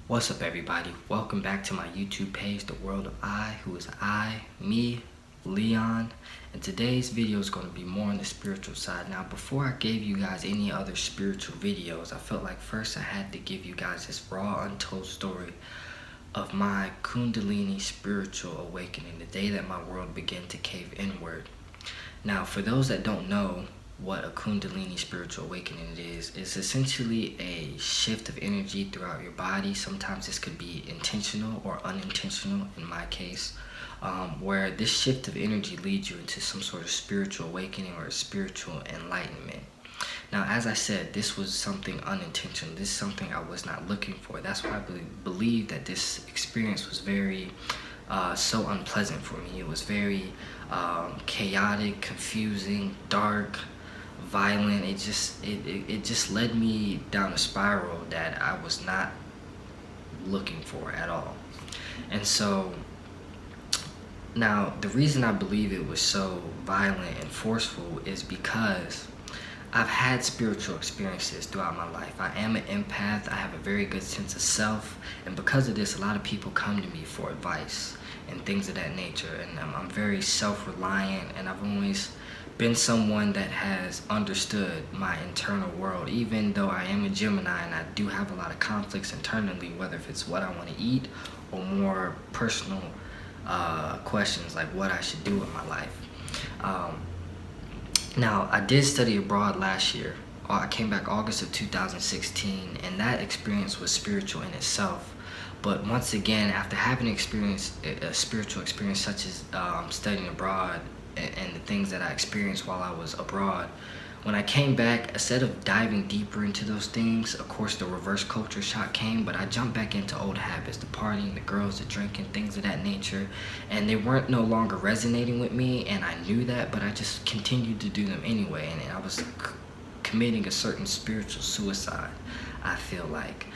What's up, everybody? Welcome back to my YouTube page, The World of I, who is I, me, Leon. And today's video is going to be more on the spiritual side. Now, before I gave you guys any other spiritual videos, I felt like first I had to give you guys this raw, untold story of my Kundalini Spiritual Awakening, the day that my world began to cave inward. Now, for those that don't know what a Kundalini Spiritual Awakening is, it's essentially a shift of energy throughout your body. Sometimes this could be intentional or unintentional, in my case, where this shift of energy leads you into some sort of spiritual awakening or spiritual enlightenment. Now, as I said, this was something unintentional. This is something I was not looking for. That's why I believe that this experience was very so unpleasant for me. It was very chaotic, confusing, dark, violent. It just led me down a spiral that I was not looking for at all. And so now the reason I believe it was so violent and forceful is because I've had spiritual experiences throughout my life. I am an empath. I have a very good sense of self, and because of this, a lot of people come to me for advice and things of that nature. And I'm very self-reliant, and I've always been someone that has understood my internal world, even though I am a Gemini and I do have a lot of conflicts internally, whether if it's what I want to eat or more personal questions like what I should do with my life. Now, I did study abroad last year. I came back August of 2016, and that experience was spiritual in itself. But once again, after having a spiritual experience such as studying abroad and the things that I experienced while I was abroad, when I came back, instead of diving deeper into those things, of course the reverse culture shock came, but I jumped back into old habits, the partying, the girls, the drinking, things of that nature, and they weren't no longer resonating with me, and I knew that, but I just continued to do them anyway, and I was committing a certain spiritual suicide, I feel like.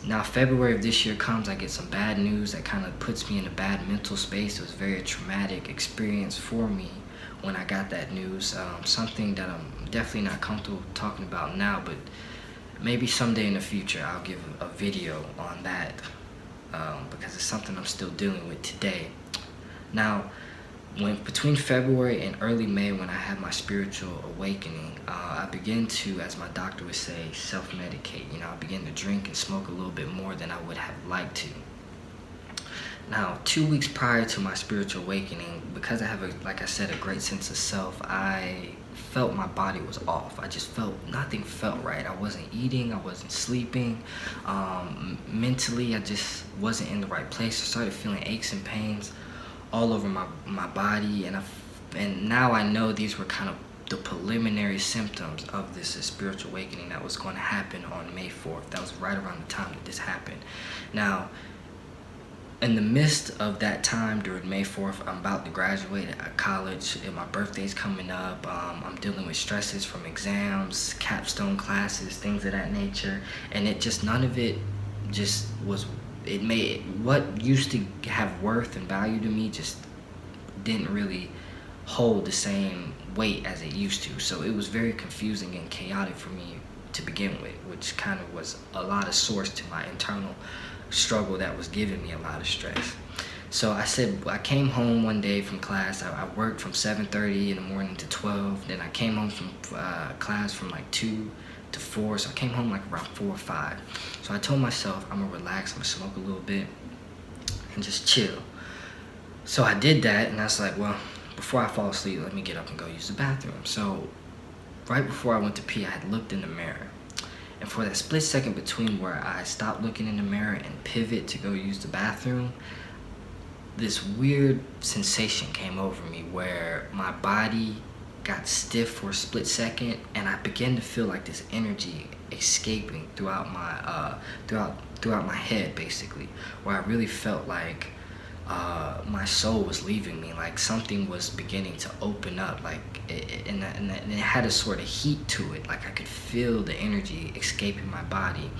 Now, February of this year comes, I get some bad news that kind of puts me in a bad mental space. It was a very traumatic experience for me when I got that news. Something that I'm definitely not comfortable talking about now, but maybe someday in the future I'll give a video on that because it's something I'm still dealing with today. Now, between February and early May, when I had my spiritual awakening, I began to, as my doctor would say, self-medicate. I began to drink and smoke a little bit more than I would have liked to. Now, 2 weeks prior to my spiritual awakening, because I have, like I said, a great sense of self, I felt my body was off. I just felt, nothing felt right. I wasn't eating, I wasn't sleeping. Mentally, I just wasn't in the right place. I started feeling aches and pains all over my body, and now I know these were kind of the preliminary symptoms of this spiritual awakening that was going to happen on May 4th. That was right around the time that this happened. Now, in the midst of that time, during May 4th, I'm about to graduate at college, and my birthday's coming up. I'm dealing with stresses from exams, capstone classes, things of that nature, and none of it just was. It made what used to have worth and value to me just didn't really hold the same weight as it used to. So it was very confusing and chaotic for me to begin with, which kind of was a lot of source to my internal struggle that was giving me a lot of stress. So I came home one day from class. I worked from 7:30 in the morning to 12. Then I came home from class from like 2 to 4. So I came home like around 4 or 5. So I told myself I'm gonna relax, I'm gonna smoke a little bit and just chill. So I did that, and I was like, well, before I fall asleep, let me get up and go use the bathroom. So right before I went to pee, I had looked in the mirror. And for that split second between where I stopped looking in the mirror and pivot to go use the bathroom, this weird sensation came over me where my body got stiff for a split second, and I began to feel like this energy escaping throughout my head, basically, where I really felt like my soul was leaving me, like something was beginning to open up, and it had a sort of heat to it, like I could feel the energy escaping my body.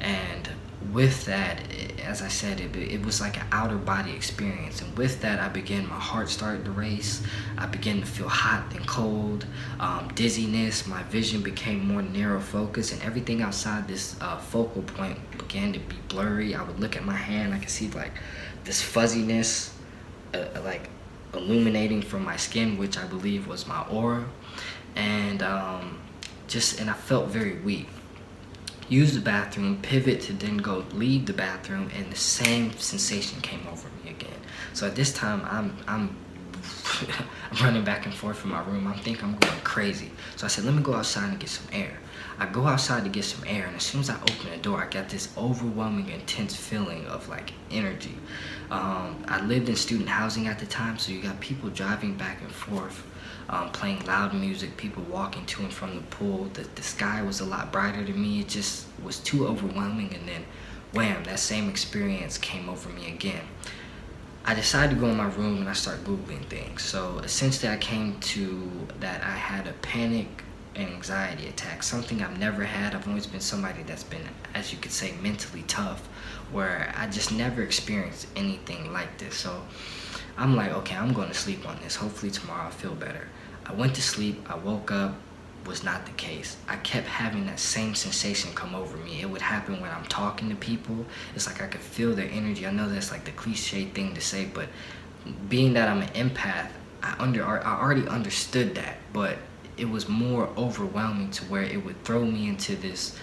And with that, as I said, it was like an outer body experience, and with that my heart started to race. I began to feel hot and cold, dizziness. My vision became more narrow focus, and everything outside this focal point began to be blurry. I would look at my hand, I could see like this fuzziness like illuminating from my skin, which I believe was my aura. And and I felt very weak. Use the bathroom, pivot to then go leave the bathroom, and the same sensation came over me again. So at this time, I'm running back and forth from my room. I think I'm going crazy. So I said, let me go outside and get some air. I go outside to get some air, and as soon as I open the door, I got this overwhelming, intense feeling of like energy. I lived in student housing at the time, so you got people driving back and forth, playing loud music, people walking to and from the pool. The sky was a lot brighter to me. It just was too overwhelming, and then wham, that same experience came over me again. I decided to go in my room and I started Googling things. So essentially I came to that I had a panic and anxiety attack, something I've never had. I've always been somebody that's been, as you could say, mentally tough, where I just never experienced anything like this. So I'm like, okay, I'm going to sleep on this. Hopefully tomorrow I'll feel better. I went to sleep, I woke up, was not the case. I kept having that same sensation come over me. It would happen when I'm talking to people. It's like I could feel their energy. I know that's like the cliche thing to say, but being that I'm an empath, I already understood that, but it was more overwhelming to where it would throw me into this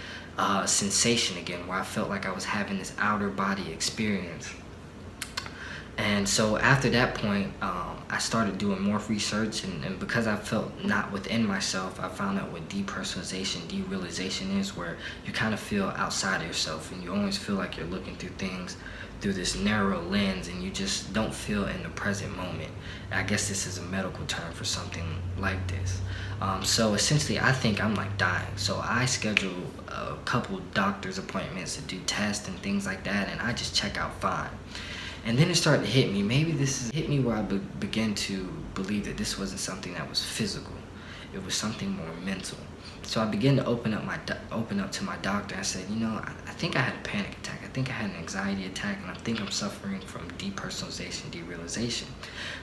sensation again, where I felt like I was having this outer body experience. And so after that point, I started doing more research, and because I felt not within myself, I found out what depersonalization, derealization is, where you kind of feel outside of yourself, and you always feel like you're looking through things through this narrow lens, and you just don't feel in the present moment. I guess this is a medical term for something like this. So essentially, I think I'm like dying. So I schedule a couple doctor's appointments to do tests and things like that, and I just check out fine. And then it started to hit me. Maybe hit me where I began to believe that this wasn't something that was physical. It was something more mental. So I began to open up to my doctor. I said, you know, I think I had a panic attack. I think I had an anxiety attack, and I think I'm suffering from depersonalization, derealization.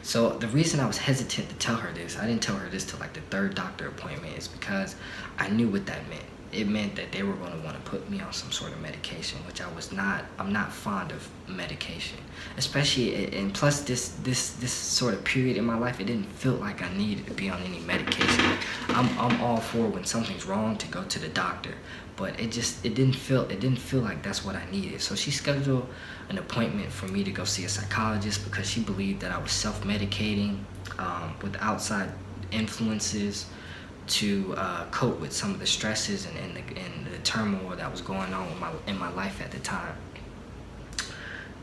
So the reason I was hesitant to tell her this, I didn't tell her this till like the third doctor appointment, is because I knew what that meant. It meant that they were going to want to put me on some sort of medication, which I'm not fond of medication, especially, and plus this sort of period in my life, it didn't feel like I needed to be on any medication. I'm all for when something's wrong to go to the doctor, but it didn't feel like that's what I needed. So she scheduled an appointment for me to go see a psychologist because she believed that I was self-medicating with outside influences to cope with some of the stresses and the turmoil that was going on in my life at the time.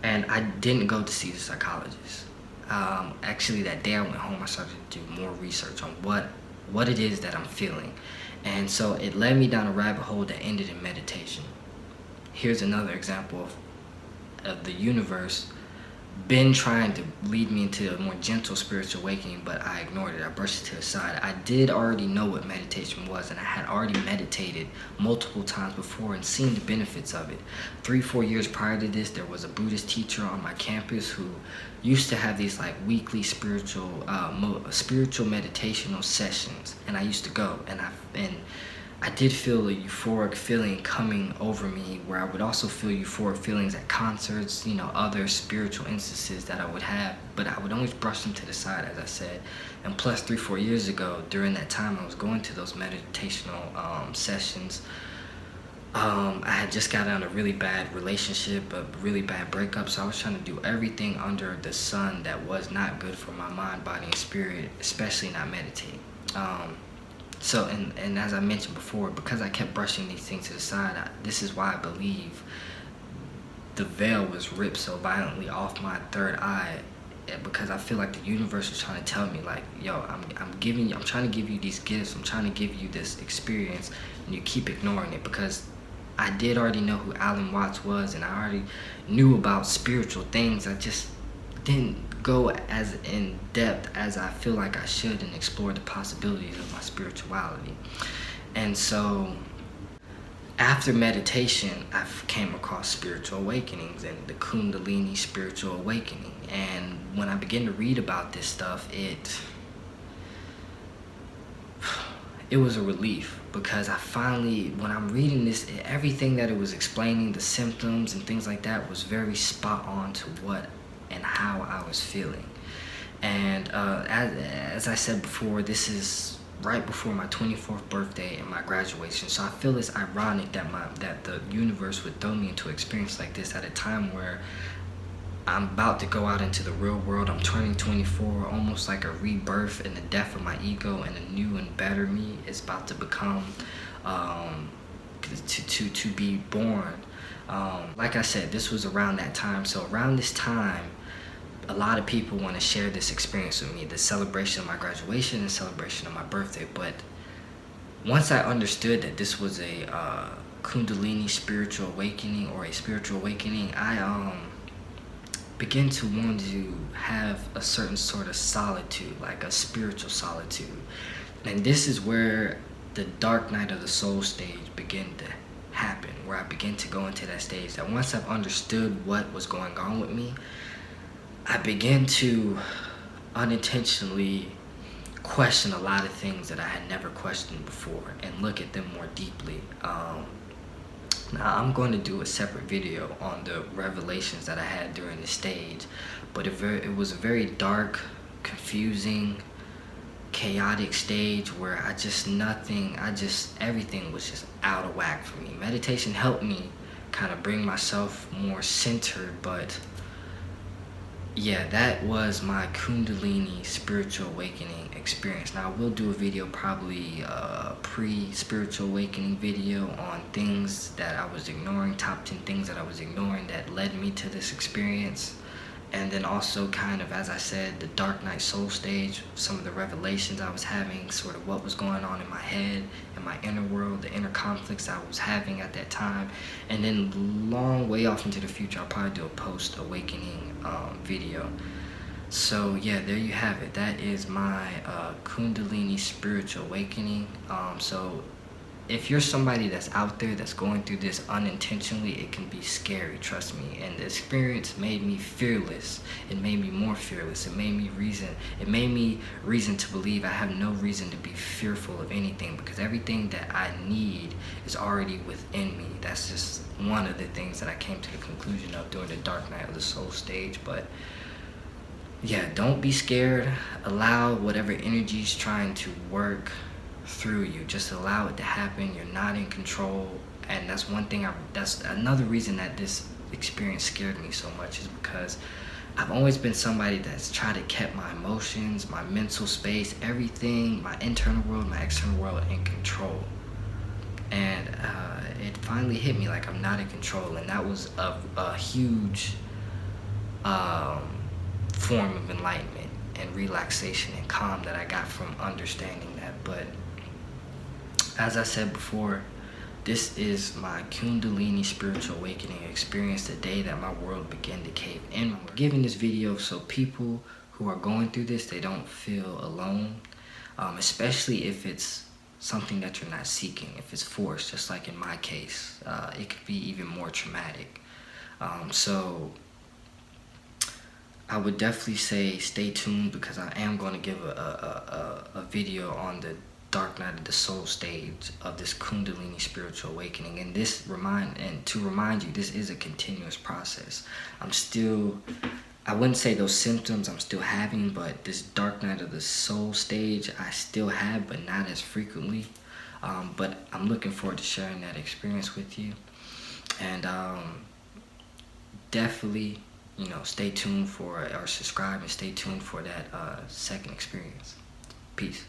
And I didn't go to see the psychologist. Actually, that day I went home, I started to do more research on what it is that I'm feeling. And so it led me down a rabbit hole that ended in meditation. Here's another example of the universe been trying to lead me into a more gentle spiritual awakening, but I ignored it. I brushed it to the side. I did already know what meditation was, and I had already meditated multiple times before and seen the benefits of it. 3-4 years prior to this, there was a Buddhist teacher on my campus who used to have these like weekly spiritual meditational sessions, and I used to go, and I did feel a euphoric feeling coming over me, where I would also feel euphoric feelings at concerts, you know, other spiritual instances that I would have, but I would always brush them to the side, as I said. And plus, 3-4 years ago, during that time I was going to those meditational sessions, I had just got out of a really bad relationship, a really bad breakup, so I was trying to do everything under the sun that was not good for my mind, body, and spirit, especially not meditate. So, and as I mentioned before, because I kept brushing these things to the side, this is why I believe the veil was ripped so violently off my third eye, because I feel like the universe was trying to tell me, like, yo, I'm trying to give you these gifts, I'm trying to give you this experience, and you keep ignoring it. Because I did already know who Alan Watts was, and I already knew about spiritual things. I just didn't go as in depth as I feel like I should and explore the possibilities of my spirituality. And so after meditation, I came across spiritual awakenings and the Kundalini Spiritual Awakening. And when I began to read about this stuff, it was a relief, because I finally, when I'm reading this, everything that it was explaining, the symptoms and things like that, was very spot on to what and how I was feeling. And as I said before, this is right before my 24th birthday and my graduation, so I feel it's ironic that the universe would throw me into an experience like this at a time where I'm about to go out into the real world. I'm turning 24, almost like a rebirth and the death of my ego, and a new and better me is about to become, to be born. Like I said, this was around that time. So around this time, a lot of people want to share this experience with me, the celebration of my graduation and celebration of my birthday. But once I understood that this was a Kundalini Spiritual Awakening, or a spiritual awakening, I begin to want to have a certain sort of solitude, like a spiritual solitude. And this is where the dark night of the soul stage began to happen, where I began to go into that stage. That once I've understood what was going on with me, I began to unintentionally question a lot of things that I had never questioned before, and look at them more deeply. Now, I'm going to do a separate video on the revelations that I had during the stage, but it was a very dark, confusing, chaotic stage where everything was just out of whack for me. Meditation helped me kind of bring myself more centered, but yeah, that was my Kundalini Spiritual Awakening experience. Now, I will do a video, probably a pre-spiritual awakening video, on things that I was ignoring, top 10 things that I was ignoring that led me to this experience. And then also, kind of, as I said, the dark night soul stage, some of the revelations I was having, sort of what was going on in my head, in my inner world, the inner conflicts I was having at that time. And then long way off into the future, I'll probably do a post-awakening video. So yeah, there you have it. That is my Kundalini Spiritual Awakening. So if you're somebody that's out there that's going through this unintentionally, it can be scary, trust me. And the experience made me fearless. It made me more fearless. It made me reason to believe I have no reason to be fearful of anything, because everything that I need is already within me. That's just one of the things that I came to the conclusion of during the dark night of the soul stage. But yeah, don't be scared. Allow whatever energy is trying to work through you. Just allow it to happen. You're not in control. And that's one thing, that's another reason that this experience scared me so much, is because I've always been somebody that's tried to keep my emotions, my mental space, everything, my internal world, my external world, in control. And it finally hit me like I'm not in control, and that was a huge form of enlightenment and relaxation and calm that I got from understanding that. But as I said before, this is my Kundalini Spiritual Awakening experience, the day that my world began to cave in. I'm giving this video so people who are going through this, they don't feel alone, especially if it's something that you're not seeking, if it's forced, just like in my case. It could be even more traumatic. So I would definitely say stay tuned, because I am going to give a video on the dark night of the soul stage of this Kundalini Spiritual Awakening. And to remind you, this is a continuous process. I wouldn't say those symptoms I'm still having, but this dark night of the soul stage I still have, but not as frequently. But I'm looking forward to sharing that experience with you. And definitely, stay tuned for, or subscribe and stay tuned for that second experience. Peace.